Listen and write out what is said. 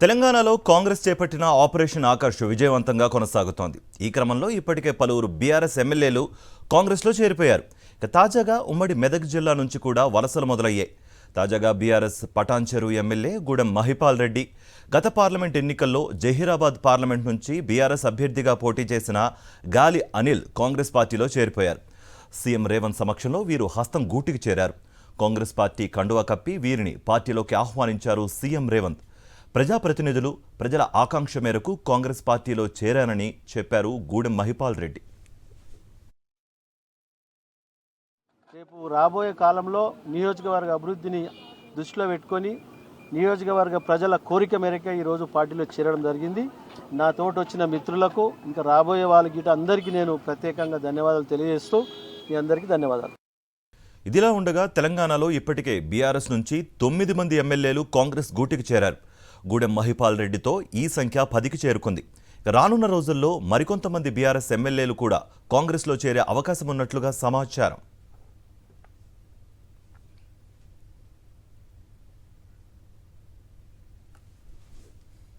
తెలంగాణలో కాంగ్రెస్ చేపట్టిన ఆపరేషన్ ఆకర్ష్ విజయవంతంగా కొనసాగుతోంది. ఈ క్రమంలో ఇప్పటికే పలువురు బీఆర్ఎస్ ఎమ్మెల్యేలు కాంగ్రెస్లో చేరిపోయారు. తాజాగా ఉమ్మడి మెదక్ జిల్లా నుంచి కూడా వలసలు మొదలయ్యాయి. తాజాగా బీఆర్ఎస్ పటాన్చెరు ఎమ్మెల్యే గూడెం మహిపాల్ రెడ్డి గత పార్లమెంట్ ఎన్నికల్లో జహీరాబాద్ పార్లమెంట్ నుంచి బీఆర్ఎస్ అభ్యర్థిగా పోటీ చేసిన గాలి అనిల్ కాంగ్రెస్ పార్టీలో చేరిపోయారు. సీఎం రేవంత్ సమక్షంలో వీరు హస్తం గూటికి చేరారు. కాంగ్రెస్ పార్టీ కండువా కప్పి వీరిని పార్టీలోకి ఆహ్వానించారు సీఎం రేవంత్. ప్రజాప్రతినిధులు ప్రజల ఆకాంక్ష మేరకు కాంగ్రెస్ పార్టీలో చేరానని చెప్పారు గూడెం మహిపాల్ రెడ్డి. రేపు రాబోయే కాలంలో నియోజకవర్గ అభివృద్ధిని దృష్టిలో పెట్టుకొని నియోజకవర్గ ప్రజల కోరిక మేరకే ఈరోజు పార్టీలో చేరడం జరిగింది. నా తోటి వచ్చిన మిత్రులకు ఇంకా రాబోయే వాళ్ళకి అందరికీ నేను ప్రత్యేకంగా ధన్యవాదాలు తెలియజేస్తూ మీ అందరికీ ధన్యవాదాలు. ఇదిలా ఉండగా తెలంగాణలో ఇప్పటికే బీఆర్ఎస్ నుంచి 9 మంది ఎమ్మెల్యేలు కాంగ్రెస్ గూటికి చేరారు. గూడెం మహిపాల్ రెడ్డితో ఈ సంఖ్య 10కి చేరుకుంది. రానున్న రోజుల్లో మరికొంతమంది బీఆర్ఎస్ ఎమ్మెల్యేలు కూడా కాంగ్రెస్లో చేరే అవకాశం ఉన్నట్లుగా సమాచారం.